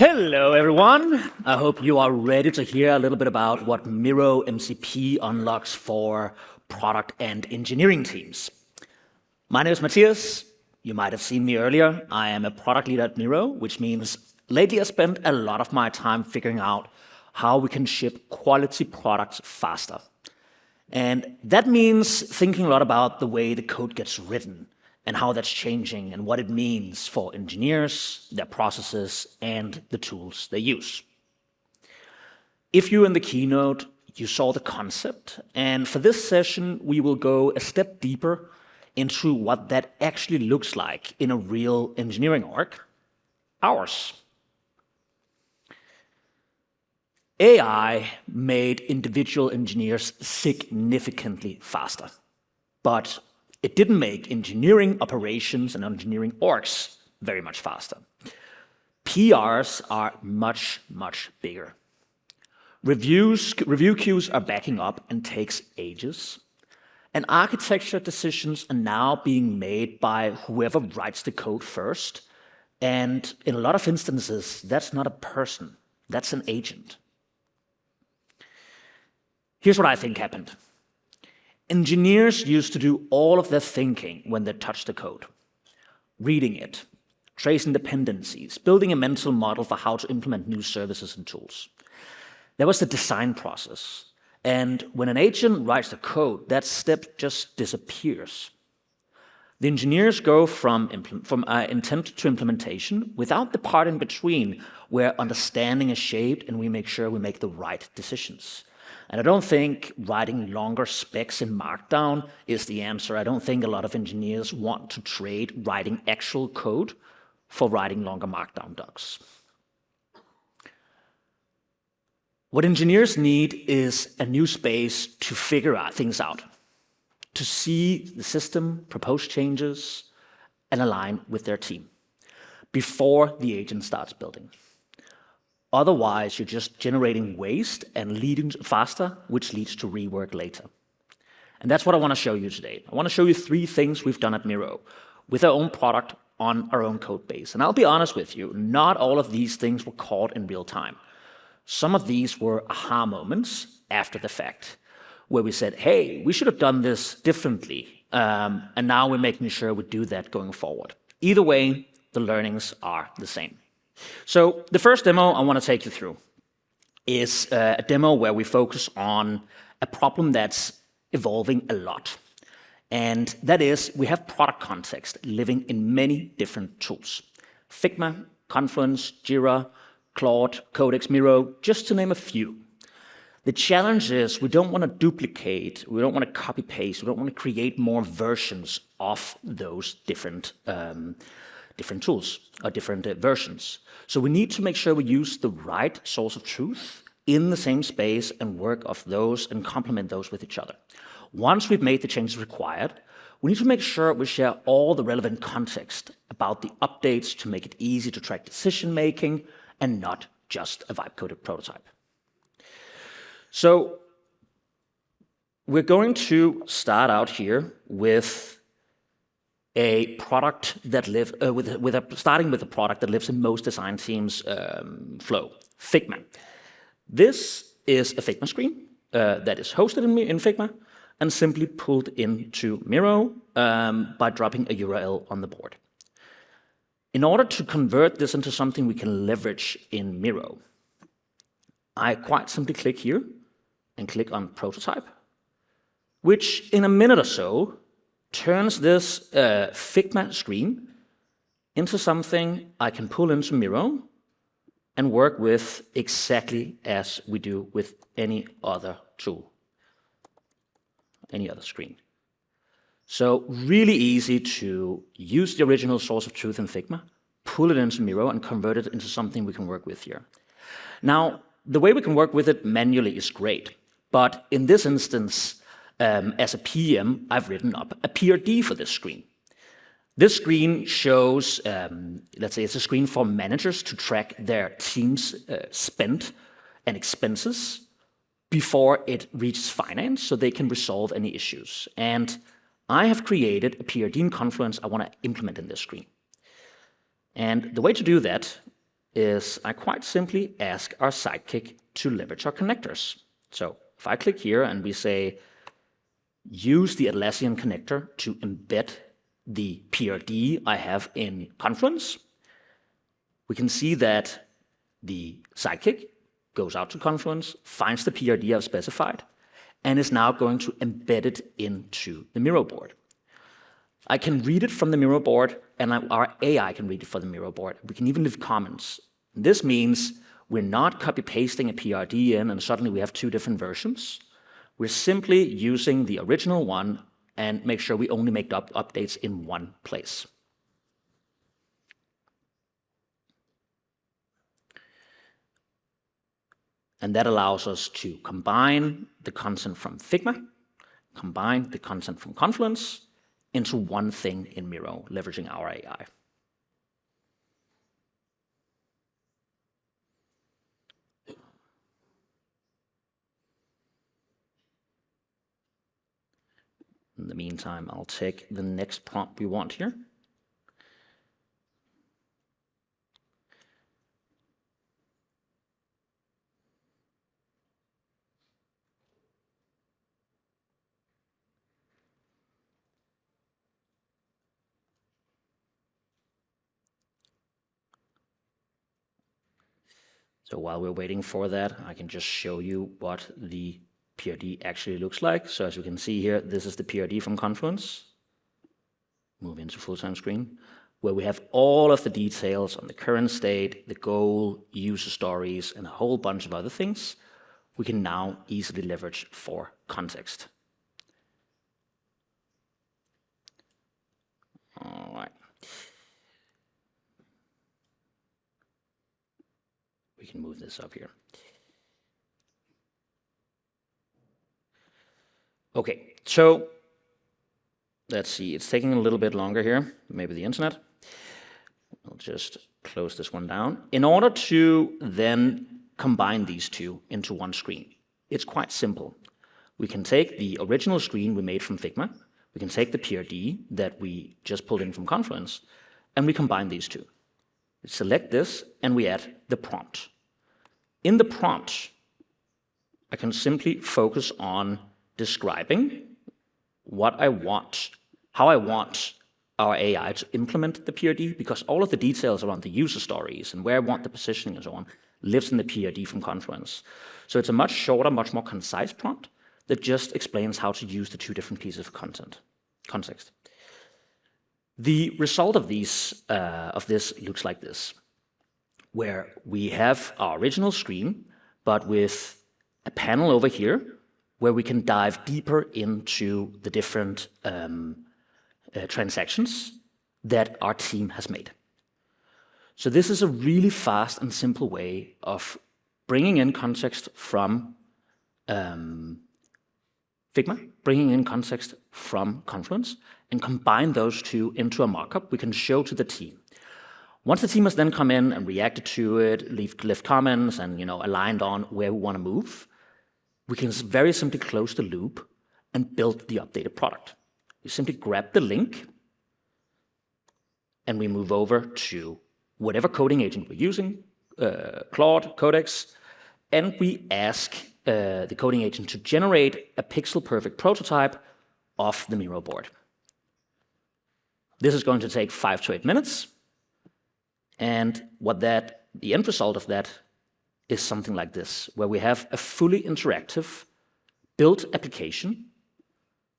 Hello, everyone. I hope you are ready to hear a little bit about what Miro MCP unlocks for product and engineering teams. My name is Mathias. You might have seen me earlier. I am a product leader at Miro, which means lately I spent a lot of my time figuring out how we can ship quality products faster. And that means thinking a lot about the way the code gets written and how that's changing and what it means for engineers, their processes, and the tools they use. If you're in the keynote, you saw the concept, and for this session, we will go a step deeper into what that actually looks like in a real engineering org, ours. AI made individual engineers significantly faster, but it didn't make engineering operations and engineering orgs very much faster. PRs are much, much bigger. Review queues are backing up and takes ages. And architecture decisions are now being made by whoever writes the code first. And in a lot of instances, that's not a person, that's an agent. Here's what I think happened. Engineers used to do all of their thinking when they touched the code. Reading it, tracing dependencies, building a mental model for how to implement new services and tools. There was the design process. And when an agent writes the code, that step just disappears. The engineers go from intent to implementation without the part in between where understanding is shaped and we make sure we make the right decisions. And I don't think writing longer specs in Markdown is the answer. I don't think a lot of engineers want to trade writing actual code for writing longer Markdown docs. What engineers need is a new space to figure things out, to see the system, propose changes, and align with their team before the agent starts building. Otherwise, you're just generating waste and leading faster, which leads to rework later. And that's what I want to show you today. I want to show you 3 things we've done at Miro with our own product on our own code base. And I'll be honest with you, not all of these things were caught in real time. Some of these were aha moments after the fact, where we said, hey, we should have done this differently. And now we're making sure we do that going forward. Either way, the learnings are the same. So the first demo I want to take you through is a demo where we focus on a problem that's evolving a lot. And that is, we have product context living in many different tools. Figma, Confluence, Jira, Claude, Codex, Miro, just to name a few. The challenge is we don't want to duplicate, we don't want to copy-paste, we don't want to create more versions of those different tools or different versions. So we need to make sure we use the right source of truth in the same space and work off those and complement those with each other. Once we've made the changes required, we need to make sure we share all the relevant context about the updates to make it easy to track decision making and not just a vibe-coded prototype. So we're going to start out here with a product that starting with a product that lives in most design teams' flow, Figma. This is a Figma screen that is hosted in Figma and simply pulled into Miro by dropping a URL on the board. In order to convert this into something we can leverage in Miro, I quite simply click here and click on Prototype, which in a minute or so turns this Figma screen into something I can pull into Miro and work with exactly as we do with any other tool, any other screen. So really easy to use the original source of truth in Figma, pull it into Miro, and convert it into something we can work with here. Now, the way we can work with it manually is great, but in this instance, as a PM, I've written up a PRD for this screen. This screen shows, let's say it's a screen for managers to track their team's spend and expenses before it reaches finance so they can resolve any issues. And I have created a PRD in Confluence I want to implement in this screen. And the way to do that is I quite simply ask our sidekick to leverage our connectors. So if I click here and we say, use the Atlassian connector to embed the PRD I have in Confluence, we can see that the sidekick goes out to Confluence, finds the PRD I've specified, and is now going to embed it into the Miro board. I can read it from the Miro board, and our AI can read it from the Miro board. We can even leave comments. This means we're not copy-pasting a PRD in, and suddenly we have two different versions. We're simply using the original one and make sure we only make updates in one place. And that allows us to combine the content from Figma, combine the content from Confluence into one thing in Miro, leveraging our AI. In the meantime, I'll take the next prompt we want here. So while we're waiting for that, I can just show you what the PRD actually looks like. So as you can see here, this is the PRD from Confluence. Move into full-time screen, where we have all of the details on the current state, the goal, user stories, and a whole bunch of other things we can now easily leverage for context. All right. We can move this up here. Okay, so let's see, it's taking a little bit longer here, maybe the internet. I'll just close this one down. In order to then combine these two into one screen, it's quite simple. We can take the original screen we made from Figma, we can take the PRD that we just pulled in from Confluence, and we combine these two. We select this, and we add the prompt. In the prompt, I can simply focus on describing what I want, how I want our AI to implement the PRD, because all of the details around the user stories and where I want the positioning and so on lives in the PRD from Confluence. So it's a much shorter, much more concise prompt that just explains how to use the two different pieces of context. The result of this looks like this, where we have our original screen, but with a panel over here where we can dive deeper into the different transactions that our team has made. So this is a really fast and simple way of bringing in context from Figma, bringing in context from Confluence, and combine those two into a markup we can show to the team. Once the team has then come in and reacted to it, left comments, and aligned on where we want to move, we can very simply close the loop and build the updated product. We simply grab the link, and we move over to whatever coding agent we're using, Claude, Codex, and we ask the coding agent to generate a pixel-perfect prototype of the Miro board. This is going to take 5 to 8 minutes, and the end result of that is something like this, where we have a fully interactive built application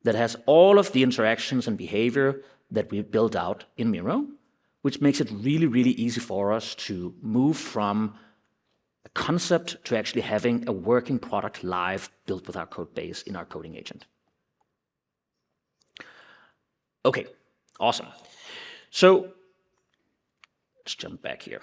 that has all of the interactions and behavior that we built out in Miro, which makes it really, really easy for us to move from a concept to actually having a working product live built with our code base in our coding agent. Okay, awesome. So let's jump back here.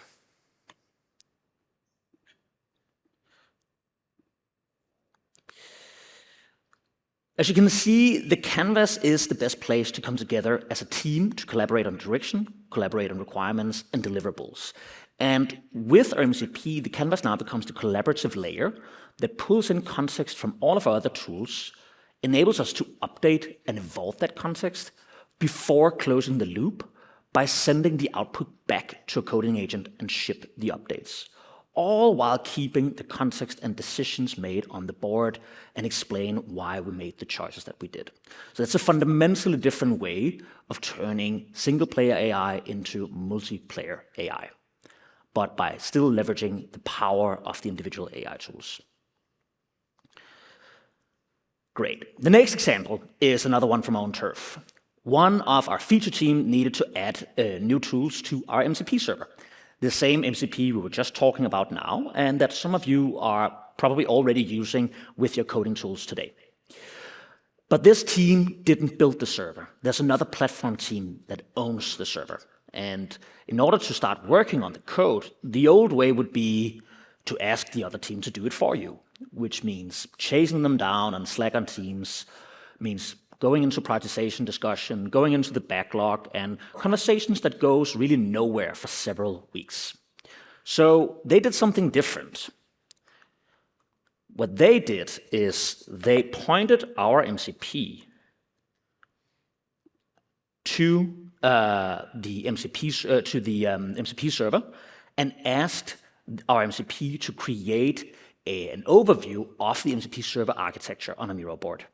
As you can see, the canvas is the best place to come together as a team to collaborate on direction, collaborate on requirements, and deliverables. And with our MCP, the canvas now becomes the collaborative layer that pulls in context from all of our other tools, enables us to update and evolve that context before closing the loop by sending the output back to a coding agent and ship the updates, all while keeping the context and decisions made on the board and explain why we made the choices that we did. So that's a fundamentally different way of turning single-player AI into multiplayer AI, but by still leveraging the power of the individual AI tools. Great. The next example is another one from our own turf. One of our feature team needed to add new tools to our MCP server. The same MCP we were just talking about now, and that some of you are probably already using with your coding tools today. But this team didn't build the server. There's another platform team that owns the server. And in order to start working on the code, the old way would be to ask the other team to do it for you, which means chasing them down on Slack on Teams, means going into prioritization discussion, going into the backlog, and conversations that goes really nowhere for several weeks. So they did something different. What they did is they pointed our MCP to the MCP server and asked our MCP to create an overview of the MCP server architecture on a Miro board.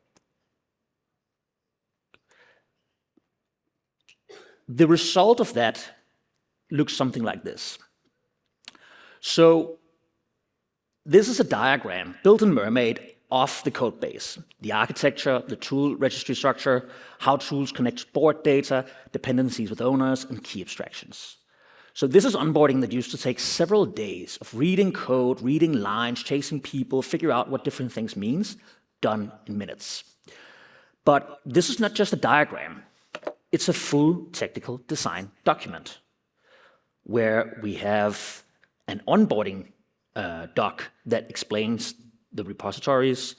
The result of that looks something like this. So this is a diagram built in Mermaid of the code base, the architecture, the tool registry structure, how tools connect to board data, dependencies with owners, and key abstractions. So this is onboarding that used to take several days of reading code, reading lines, chasing people, figure out what different things means, done in minutes. But this is not just a diagram. It's a full technical design document where we have an onboarding doc that explains the repositories,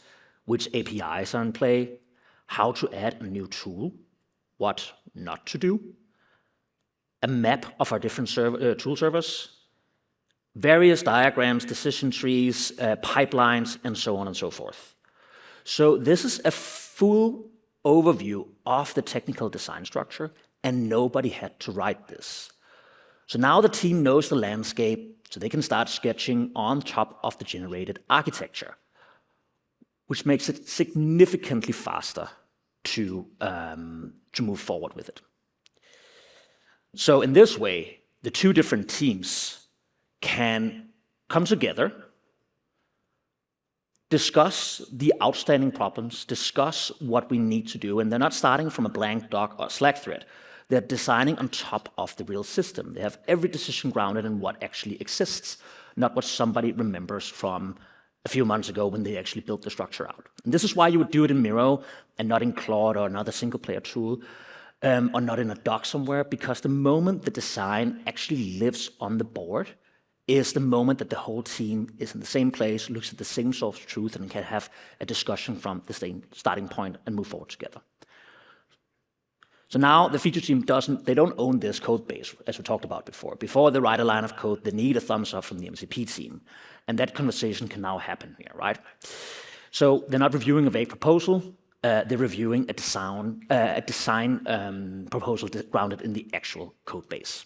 which APIs are in play, how to add a new tool, what not to do, a map of our different tool servers, various diagrams, decision trees, pipelines, and so on and so forth. So this is a full overview of the technical design structure, and nobody had to write this. So now the team knows the landscape, so they can start sketching on top of the generated architecture, which makes it significantly faster to move forward with it. So in this way, the two different teams can come together, discuss the outstanding problems, discuss what we need to do, and they're not starting from a blank doc or Slack thread. They're designing on top of the real system. They have every decision grounded in what actually exists, not what somebody remembers from a few months ago when they actually built the structure out. And this is why you would do it in Miro and not in Claude or another single-player tool, or not in a doc somewhere, because the moment the design actually lives on the board is the moment that the whole team is in the same place, looks at the same source of truth, and can have a discussion from the same starting point and move forward together. So now the feature team they don't own this code base, as we talked about before. Before they write a line of code, they need a thumbs up from the MCP team. And that conversation can now happen here, right? So they're not reviewing a vague proposal, they're reviewing a design proposal grounded in the actual code base.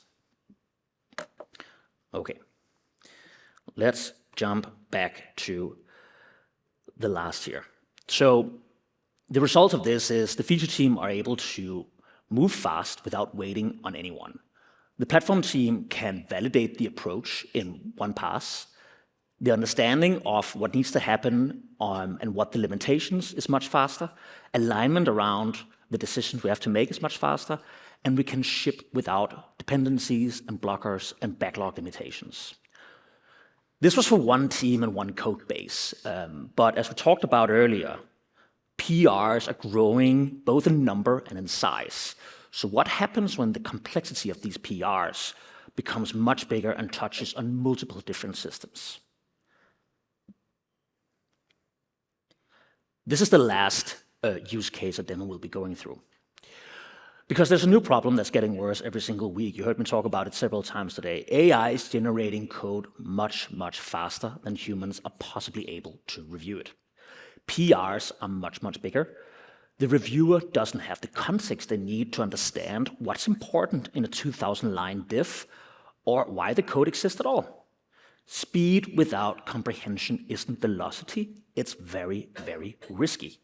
Okay, let's jump back to the last year. So the result of this is the feature team are able to move fast without waiting on anyone. The platform team can validate the approach in one pass. The understanding of what needs to happen and what the limitations is much faster. Alignment around the decisions we have to make is much faster. And we can ship without dependencies and blockers and backlog limitations. This was for one team and one code base. But as we talked about earlier, PRs are growing both in number and in size. So what happens when the complexity of these PRs becomes much bigger and touches on multiple different systems? This is the last use case a demo will be going through. Because there's a new problem that's getting worse every single week. You heard me talk about it several times today. AI is generating code much, much faster than humans are possibly able to review it. PRs are much, much bigger. The reviewer doesn't have the context they need to understand what's important in a 2,000-line diff or why the code exists at all. Speed without comprehension isn't velocity, it's very, very risky.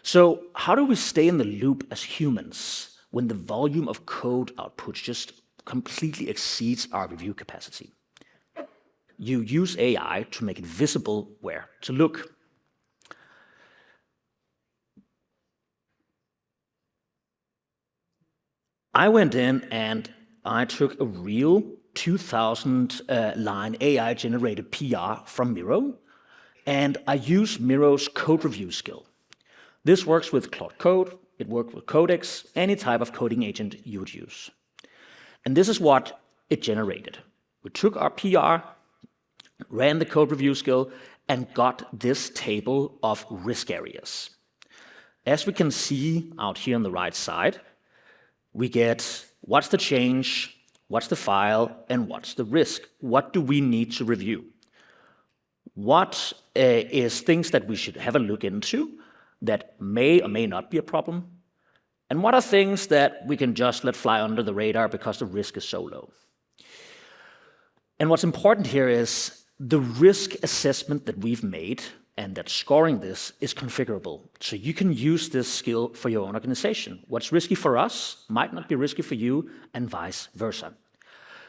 So how do we stay in the loop as humans when the volume of code output just completely exceeds our review capacity? You use AI to make it visible where to look. I went in and I took a real 2,000-line AI-generated PR from Miro, and I used Miro's code review skill. This works with Claude Code, it works with Codex, any type of coding agent you would use. And this is what it generated. We took our PR, ran the code review skill, and got this table of risk areas. As we can see out here on the right side, we get what's the change, what's the file, and what's the risk. What do we need to review? What is things that we should have a look into that may or may not be a problem? And what are things that we can just let fly under the radar because the risk is so low? And what's important here is the risk assessment that we've made and that scoring this is configurable. So you can use this skill for your own organization. What's risky for us might not be risky for you, and vice versa.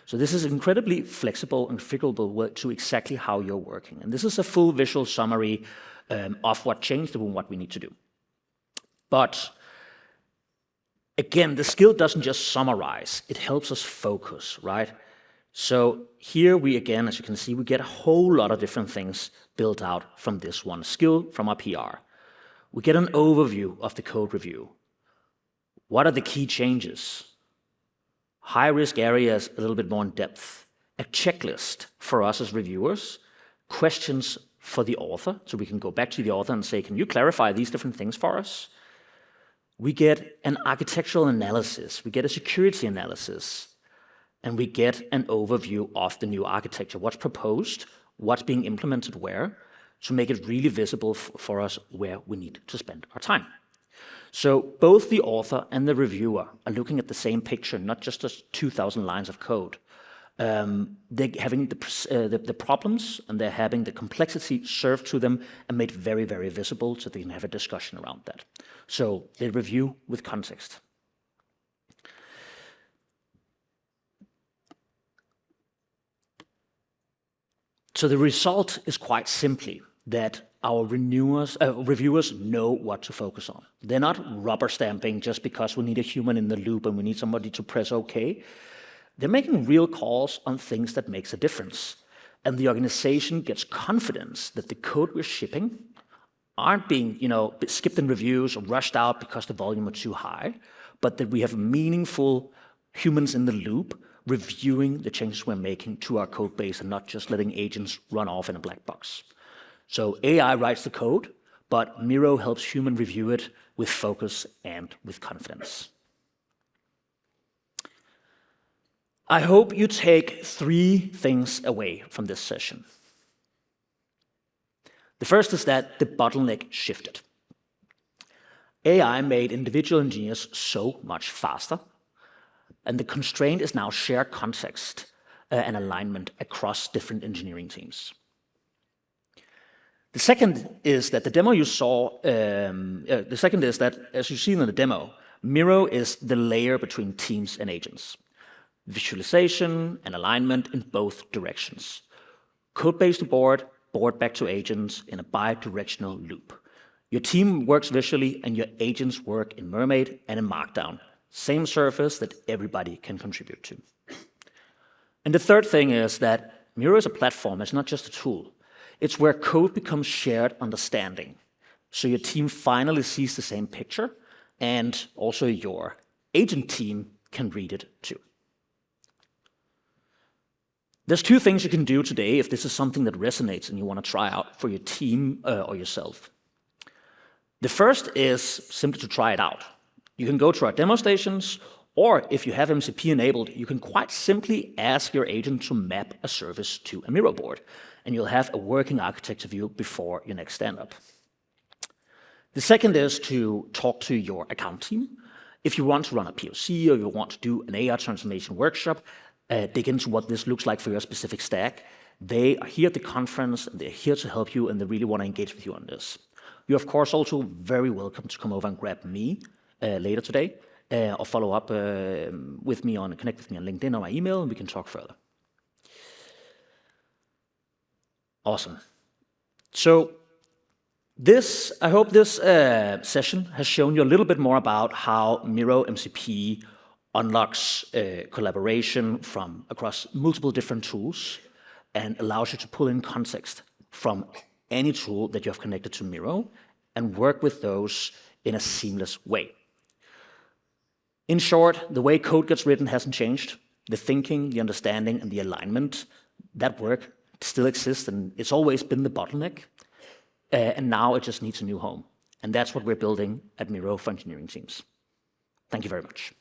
So this is incredibly flexible and configurable to exactly how you're working. And this is a full visual summary of what changed and what we need to do. But again, the skill doesn't just summarize, it helps us focus, right? So here we, again, as you can see, we get a whole lot of different things built out from this one skill from our PR. We get an overview of the code review. What are the key changes? High-risk areas, a little bit more in depth. A checklist for us as reviewers. Questions for the author, so we can go back to the author and say, can you clarify these different things for us? We get an architectural analysis. We get a security analysis. And we get an overview of the new architecture, what's proposed, what's being implemented where, to make it really visible for us where we need to spend our time. So both the author and the reviewer are looking at the same picture, not just as 2,000 lines of code. They're having the problems, and they're having the complexity served to them and made very, very visible so they can have a discussion around that. So they review with context. So the result is quite simply that our reviewers know what to focus on. They're not rubber stamping just because we need a human in the loop and we need somebody to press OK. They're making real calls on things that makes a difference. And the organization gets confidence that the code we're shipping aren't being skipped in reviews or rushed out because the volume are too high, but that we have meaningful humans in the loop reviewing the changes we're making to our code base and not just letting agents run off in a black box. So AI writes the code, but Miro helps human review it with focus and with confidence. I hope you take 3 things away from this session. The first is that the bottleneck shifted. AI made individual engineers so much faster, and the constraint is now shared context and alignment across different engineering teams. The second is that the demo you saw, as you've seen in the demo, Miro is the layer between teams and agents. Visualization and alignment in both directions. Code base to board, board back to agents in a bi-directional loop. Your team works visually and your agents work in Mermaid and in Markdown. Same surface that everybody can contribute to. And the third thing is that Miro is a platform, it's not just a tool. It's where code becomes shared understanding. So your team finally sees the same picture, and also your agent team can read it too. There's 2 things you can do today if this is something that resonates and you want to try out for your team or yourself. The first is simply to try it out. You can go to our demo stations, or if you have MCP enabled, you can quite simply ask your agent to map a service to a Miro board, and you'll have a working architecture view before your next stand-up. The second is to talk to your account team. If you want to run a POC or you want to do an AI transformation workshop, dig into what this looks like for your specific stack, they are here at the conference, and they're here to help you, and they really want to engage with you on this. You're, of course, also very welcome to come over and grab me later today, or follow up with me connect with me on LinkedIn or my email, and we can talk further. Awesome. So I hope this session has shown you a little bit more about how Miro MCP unlocks collaboration from across multiple different tools and allows you to pull in context from any tool that you have connected to Miro and work with those in a seamless way. In short, the way code gets written hasn't changed. The thinking, the understanding, and the alignment, that work still exists, and it's always been the bottleneck. And now it just needs a new home. And that's what we're building at Miro for engineering teams. Thank you very much.